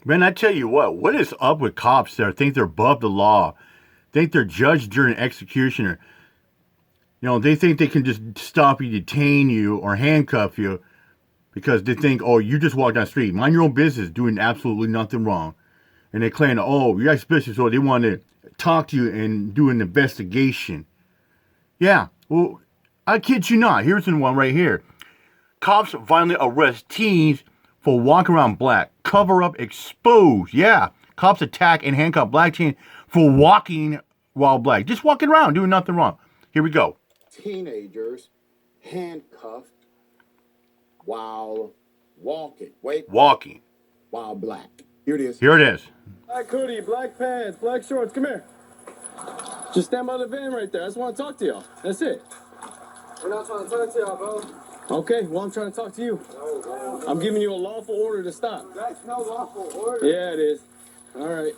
Man, I tell you what is up with cops that think they're above the law, think they're judge, jury, and executioner. They think they can just stop you, detain you, or handcuff you because they think, oh, you just walked down the street, mind your own business, doing absolutely nothing wrong. And they claim, oh, you're suspicious, so they want to talk to you and do an investigation. Yeah, well, I kid you not. Here's the one right here. Cops violently arrest teens for walking around black. Cover up exposed. Yeah, cops attack and handcuff black teen for walking while black. Just walking around, doing nothing wrong. Here we go. Teenagers handcuffed while walking. Walking. While black. Here it is. Here it is. Black hoodie, black pants, black shorts. Come here. Just stand by the van right there. I just want to talk to y'all. That's it. We're not trying to talk to y'all, bro. Okay, well, I'm trying to talk to you. No, I'm giving you a lawful order to stop. that's no lawful order. Yeah, it is. All right.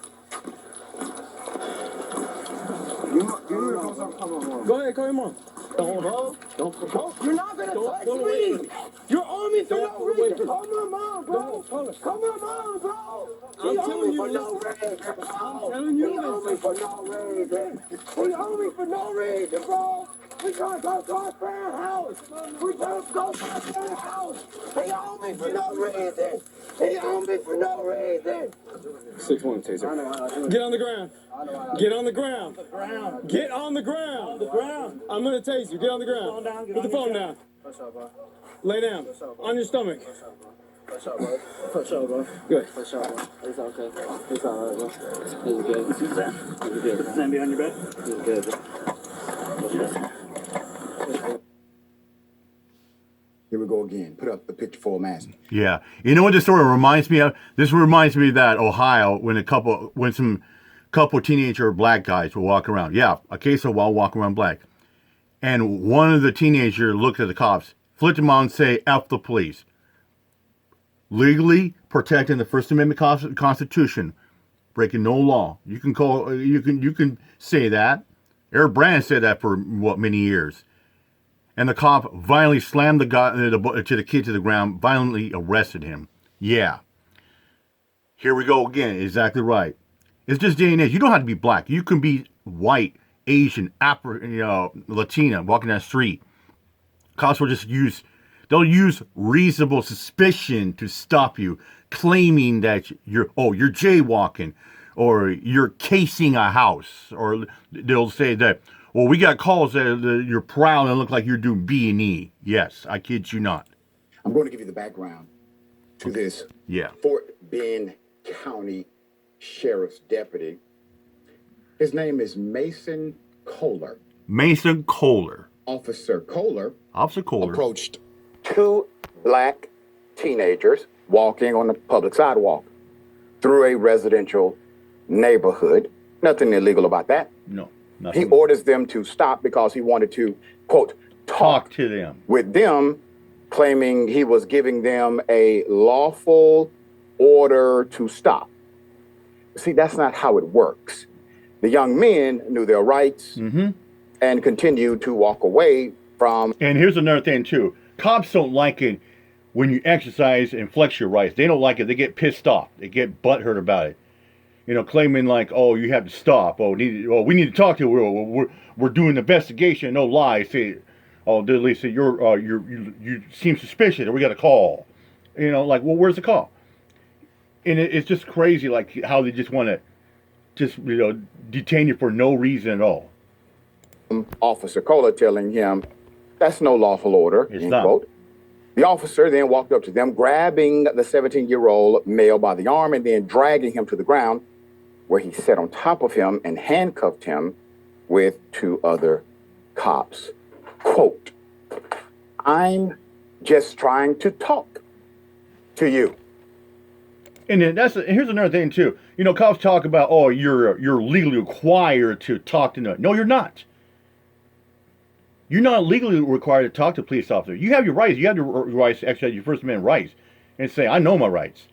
Go ahead, call your mom. Don't, bro. Don't. You're not gonna touch me. You're on me for no reason. Call my mom, bro. Call my mom, bro. I'm telling you, for no reason, bro. I'm telling you, He on me for no reason. He on me for no reason, bro. We trying to go to our friend's house. We trying to go to our friend's house. He on me for no reason. He on me for no reason. 6-1, taser. Get on the ground. Get on the ground. Get on the ground. I'm gonna tase you. Get on the ground. Put the phone down. Lay down. On your stomach. For sure, bro. For sure, bro. Good. For sure, bro. It's okay. It's all right, bro. It's good. It's good. Stand behind your bed. It's good, bro. Here we go again. Put up the picture for a mask. Yeah. You know what this story reminds me of? This reminds me of that Ohio when some couple teenager black guys were walking around. Yeah, a case of while walking around black. And one of the teenagers looked at the cops, flipped them on and say, F the police. Legally protecting the First Amendment Constitution, breaking no law. You can say that. Eric Brand said that for many years. And the cop violently slammed the kid to the ground, violently arrested him. Yeah. Here we go again. Exactly right. It's just day and age. You don't have to be black. You can be white, Asian, Latina, walking down the street. Cops will they'll use reasonable suspicion to stop you, claiming that you're jaywalking, or you're casing a house, or they'll say that, well, we got calls that you're proud and look like you're doing B&E. Yes, I kid you not. I'm going to give you the background to this Fort Bend County Sheriff's deputy. His name is Mason Kohler. Mason Kohler. Officer Kohler Kohler approached two black teenagers walking on the public sidewalk through a residential neighborhood. Nothing illegal about that. No, nothing. He orders them to stop because he wanted to, quote, talk to them. With them, claiming he was giving them a lawful order to stop. See, that's not how it works. The young men knew their rights and continued to walk away from. And here's another thing, too. Cops don't like it when you exercise and flex your rights. They don't like it. They get pissed off. They get butthurt about it. Claiming like, oh, you have to stop. Oh, we need to talk to you. We're doing an investigation. No lie. Say, oh, they say you seem suspicious, or we got a call. Like, well, where's the call? And it's just crazy, like how they just want to detain you for no reason at all. Officer Kohler telling him that's no lawful order, it's end not. quote. The officer then walked up to them, grabbing the 17-year-old male by the arm and then dragging him to the ground, where he sat on top of him and handcuffed him with two other cops. Quote, I'm just trying to talk to you. And then here's another thing too. Cops talk about, oh, you're legally required to talk to them. No, you're not. You're not legally required to talk to a police officer. You have your rights. You have the rights to exercise your First Amendment rights and say, I know my rights.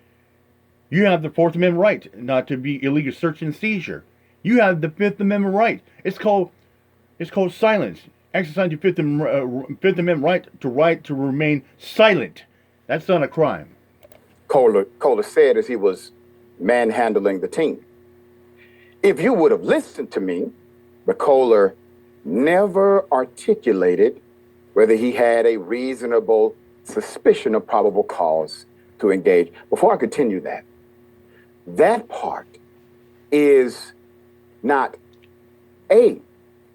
You have the Fourth Amendment right not to be illegal search and seizure. You have the Fifth Amendment right. It's called silence. Exercise your Fifth Amendment right to remain silent. That's not a crime. Kohler said as he was manhandling the teen. If you would have listened to me, but Kohler never articulated whether he had a reasonable suspicion of probable cause to engage. Before I continue that part is not a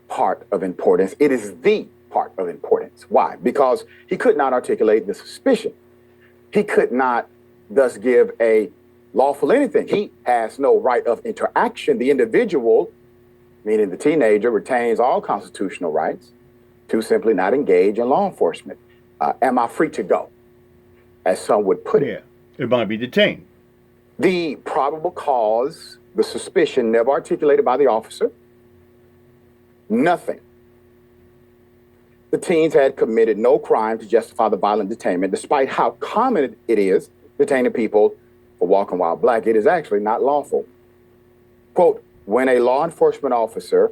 part of importance. It is the part of importance. Why? Because he could not articulate the suspicion. He could not thus give a lawful anything. He has no right of interaction. The individual, meaning the teenager, retains all constitutional rights to simply not engage in law enforcement. Am I free to go? As some would put it. Yeah, it might be detained. The probable cause, the suspicion never articulated by the officer. Nothing. The teens had committed no crime to justify the violent detainment, despite how common it is detaining people for walking while black. It is actually not lawful. Quote, when a law enforcement officer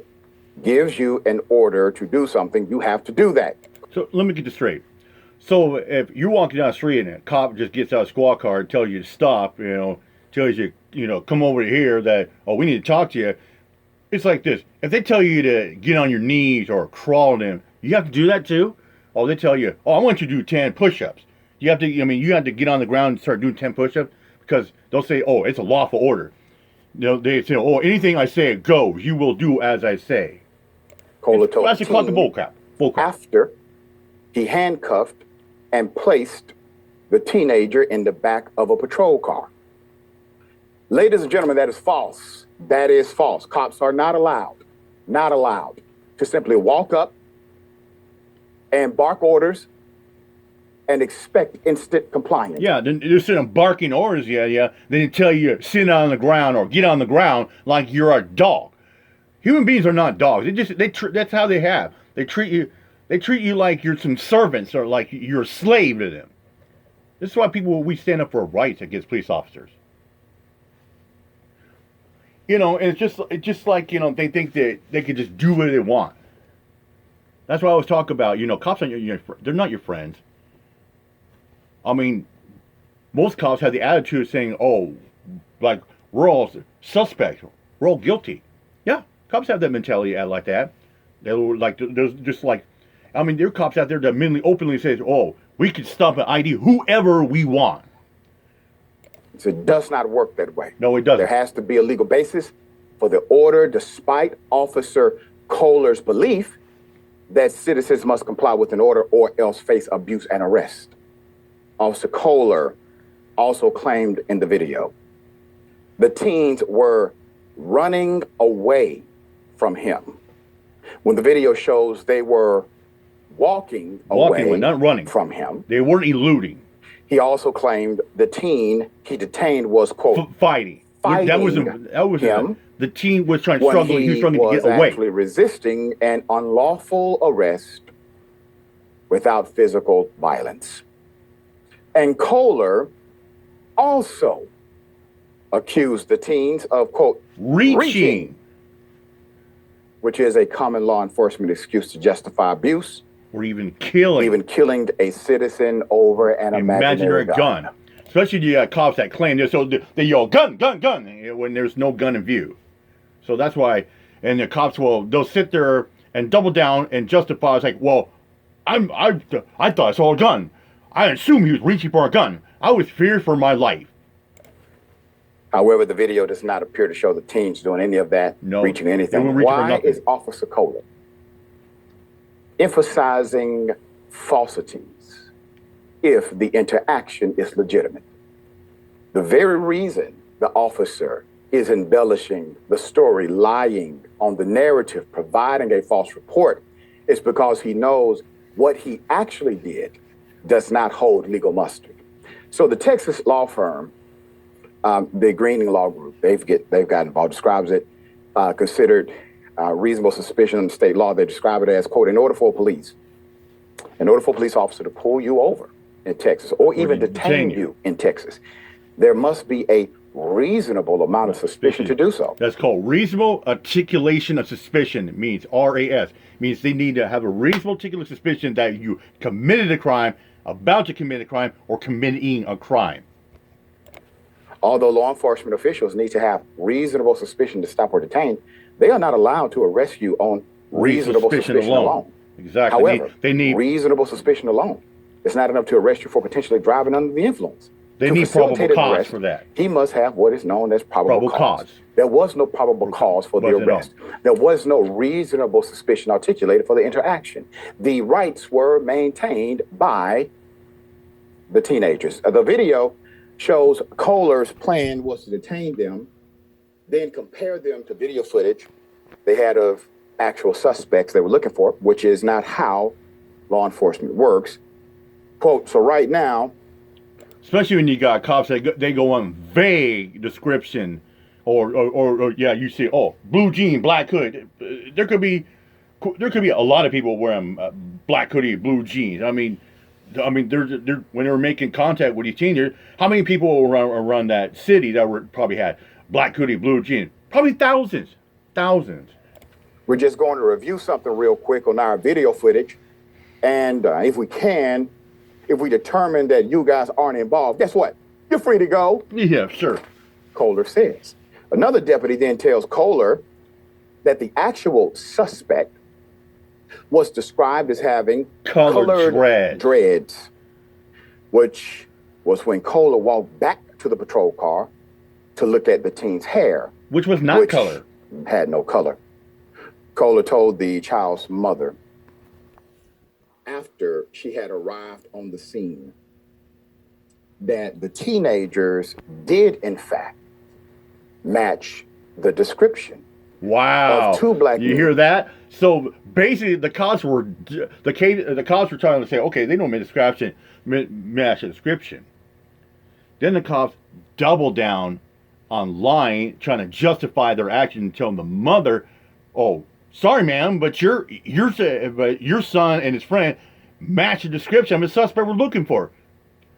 gives you an order to do something, you have to do that. So let me get this straight. So if you're walking down the street and a cop just gets out a squad car and tells you to stop, tells you, come over here that, we need to talk to you. It's like this. If they tell you to get on your knees or crawl them, you have to do that too? Oh, they tell you, I want you to do 10 push-ups. You have to, you have to get on the ground and start doing 10 push-ups because they'll say, it's a lawful order. They say, anything I say goes. You will do as I say. Kohler told that's called the bull crap. After he handcuffed and placed the teenager in the back of a patrol car. Ladies and gentlemen, that is false. That is false. Cops are not allowed to simply walk up and bark orders and expect instant compliance. Yeah, then they're sitting barking orders, yeah. Then they tell you sit on the ground or get on the ground like you're a dog. Human beings are not dogs. That's how they have. They treat you like you're some servants or like you're a slave to them. This is why we stand up for rights against police officers. And it's just like, they think that they can just do what they want. That's what I was talking about. Cops aren't they're not your friends. I mean, most cops have the attitude of saying, we're all suspects. We're all guilty. Yeah, cops have that mentality like that. There's just like, there are cops out there that mentally openly says, we can stop and ID whoever we want. So it does not work that way. No, it doesn't. There has to be a legal basis for the order, despite Officer Kohler's belief that citizens must comply with an order or else face abuse and arrest. Officer Kohler also claimed in the video the teens were running away from him. When the video shows they were walking away, not running from him. They weren't eluding. He also claimed the teen he detained was, quote, fighting. That was him. The teen was trying to struggle. He was struggling to get away. He was actually resisting an unlawful arrest without physical violence. And Kohler also accused the teens of, quote, reaching, which is a common law enforcement excuse to justify abuse. Or even killing a citizen over an imaginary gun. Especially the cops that claim this, so they yell gun when there's no gun in view. So that's why, and the cops they'll sit there and double down and justify. It's like, I thought I saw a gun. I assumed he was reaching for a gun. I was feared for my life. However, the video does not appear to show the teens doing any of that, reaching anything. Why is Officer Kohler emphasizing falsities if the interaction is legitimate? The very reason the officer is embellishing the story, lying on the narrative, providing a false report, is because he knows what he actually did does not hold legal muster. So the Texas law firm, the Greening Law Group, they've got involved, describes it, considered reasonable suspicion under state law. They describe it as, quote, in order for a police officer to pull you over in Texas or even detain you in Texas, there must be a reasonable amount of suspicion to do so. That's called reasonable articulation of suspicion. It means RAS. It means they need to have a reasonable articulation of suspicion that you committed a crime, about to commit a crime, or committing a crime. Although law enforcement officials need to have reasonable suspicion to stop or detain, they are not allowed to arrest you on reasonable suspicion alone. Exactly. However, They need reasonable suspicion alone is not enough to arrest you for potentially driving under the influence. they To need probable facilitate an cause arrest, for that. he must have what is known as probable cause. There was no probable cause for the Wasn't arrest. There was no reasonable suspicion articulated for the interaction. The rights were maintained by the teenagers. The video shows Kohler's plan was to detain them, then compare them to video footage they had of actual suspects they were looking for, which is not how law enforcement works. Quote, so right now, Especially when you got cops that they go on vague description, or yeah, you see, oh, blue jean, black hood. There could be a lot of people wearing black hoodie, blue jeans. I mean, they're when they were making contact with these teenagers, how many people were around that city that were probably had black hoodie, blue jeans? Probably thousands. we're just going to review something real quick on our video footage. And if we determine that you guys aren't involved, guess what? You're free to go, Yeah, sure. Kohler says. Another deputy then tells Kohler that the actual suspect was described as having Colored dreads, which was when Kohler walked back to the patrol car to look at the teen's hair, Which was not which color. had no color. Kohler told the child's mother after she had arrived on the scene that the teenagers did, in fact, match the description. Wow. Of two black You men. hear that? So basically, the cops were trying to say, okay, they don't match the description. Then the cops doubled down on lying, trying to justify their action, and telling the mother, "Oh, sorry, ma'am, but your son and his friend match the description of the suspect we're looking for."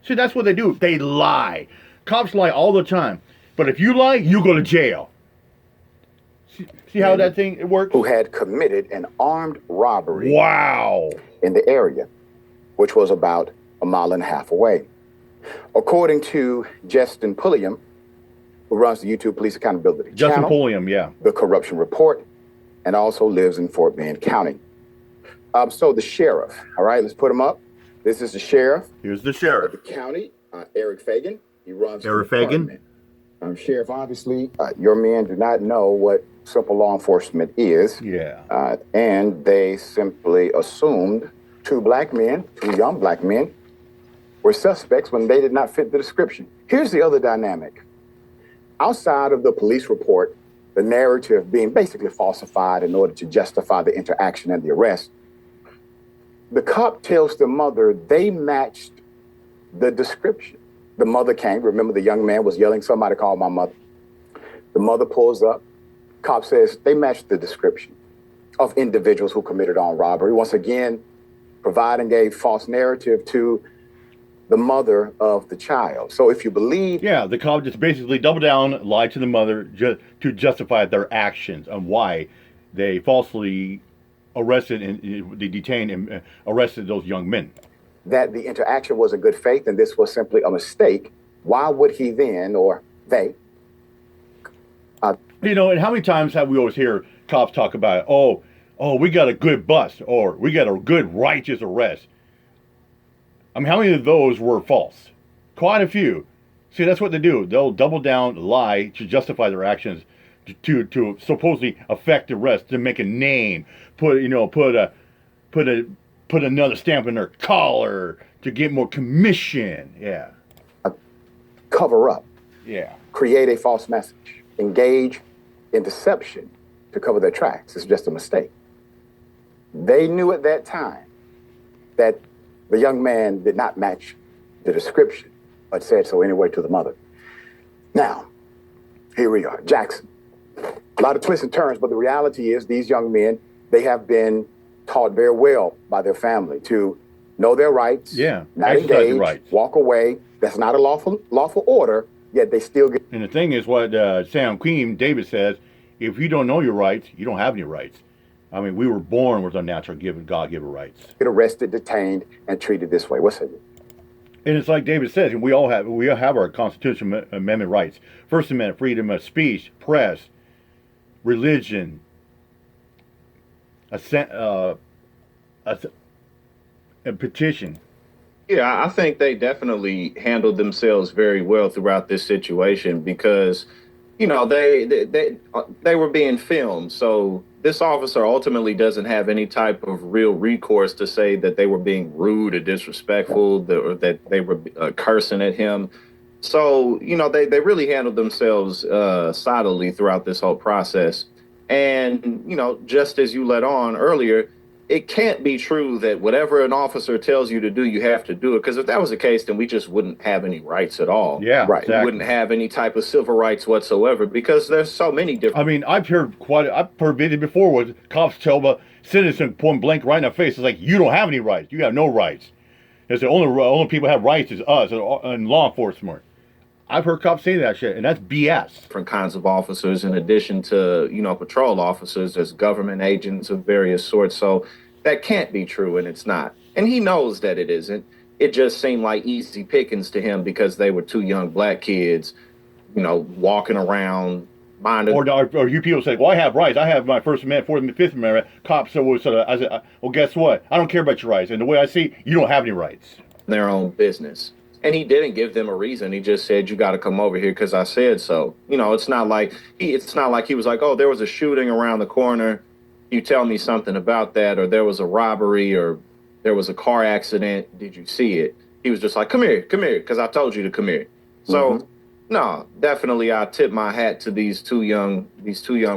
See, that's what they do. They lie. Cops lie all the time. But if you lie, you go to jail. See how that thing works? Who had committed an armed robbery Wow. in the area, which was about a mile and a half away. According to Justin Pulliam, who runs the YouTube Police Accountability Justin Channel, Pulliam, yeah. the Corruption Report, and also lives in Fort Bend County. So the sheriff, all right, let's put him up. This is the sheriff Here's the of sheriff. the county, Eric Fagan. He runs Eric the Fagan? department. Sheriff, obviously, your men do not know what simple law enforcement is. Yeah. And they simply assumed two young black men, were suspects when they did not fit the description. Here's the other dynamic. Outside of the police report, the narrative being basically falsified in order to justify the interaction and the arrest, the cop tells the mother they matched the description. The mother came. Remember, the young man was yelling, "Somebody call my mother." The mother pulls up. Cop says they matched the description of individuals who committed armed robbery. Once again, providing a false narrative to the mother of the child. So if you believe... Yeah, the cop just basically doubled down, lied to the mother to justify their actions and why they falsely arrested and they detained and arrested those young men. that the interaction was in good faith and this was simply a mistake, why would he then, or they... And how many times have we always hear cops talk about, oh, we got a good bust, or we got a good righteous arrest? I mean, how many of those were false? Quite a few. See, that's what they do. They'll double down, lie to justify their actions, to supposedly affect the arrest, to make a name, put another stamp in their collar to get more commission. Yeah. Cover up, Yeah. create a false message, engage in deception to cover their tracks. It's just a mistake. They knew at that time that the young man did not match the description, but said so anyway to the mother. Now, here we are, Jackson. A lot of twists and turns, but the reality is these young men, they have been taught very well by their family to know their rights, Yeah, not exercise their engage, rights. walk away. That's not a lawful order, yet they still get And the thing is what Sam Queen David says, if you don't know your rights, you don't have any rights. I mean, we were born with our natural God-given rights. arrested, detained, and treated this way. What's it? And it's like David said, we all have our Constitutional Amendment rights. First Amendment, freedom of speech, press, religion, assent, a petition. Yeah, I think they definitely handled themselves very well throughout this situation because, they were being filmed. So this officer ultimately doesn't have any type of real recourse to say that they were being rude or disrespectful, or that they were cursing at him. So, they really handled themselves solidly throughout this whole process. And, just as you let on earlier, it can't be true that whatever an officer tells you to do, you have to do it. Because if that was the case, then we just wouldn't have any rights at all. Yeah, Right. exactly. We wouldn't have any type of civil rights whatsoever because there's so many different. I mean, I've heard video before where cops tell a citizen point blank right in the face, it's like, you don't have any rights. You have no rights. It's the only people who have rights is us and law enforcement. I've heard cops say that shit, and that's BS. Different kinds of officers in addition to, patrol officers. There's government agents of various sorts. So that can't be true, and it's not. And he knows that it isn't. It just seemed like easy pickings to him because they were two young black kids, walking around minding. Or you people say, well, I have rights. I have my First Amendment, Fourth Amendment, Fifth Amendment. Cops I said, well, guess what? I don't care about your rights. And the way I see, you don't have any rights. Their own business. And he didn't give them a reason. He just said, you got to come over here because I said so. It's not like he was like, oh, there was a shooting around the corner. You tell me something about that, or there was a robbery, or there was a car accident. Did you see it? He was just like, come here, because I told you to come here. So, no, definitely I tip my hat to these two young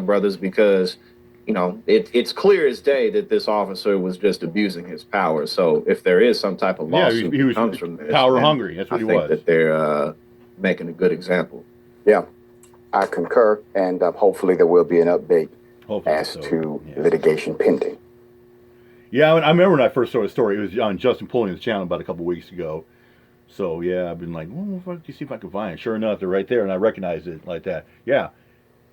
brothers because, it's clear as day that this officer was just abusing his power. So if there is some type of lawsuit he was that comes from this, power hungry. That's what he was. I think that they're making a good example. Yeah, I concur, and hopefully there will be an update Hopefully as so. to Yes. litigation pending. Yeah, I remember when I first saw the story. It was on Justin Pulling's channel about a couple weeks ago. So yeah, I've been like, well, let me see if I can find it. Sure enough, they're right there, and I recognized it like that. Yeah,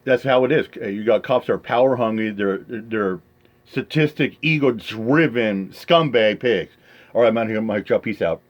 that's how it is. You got cops that are power hungry. They're statistic, ego driven scumbag pigs. All right, man, here, Mike. Peace out.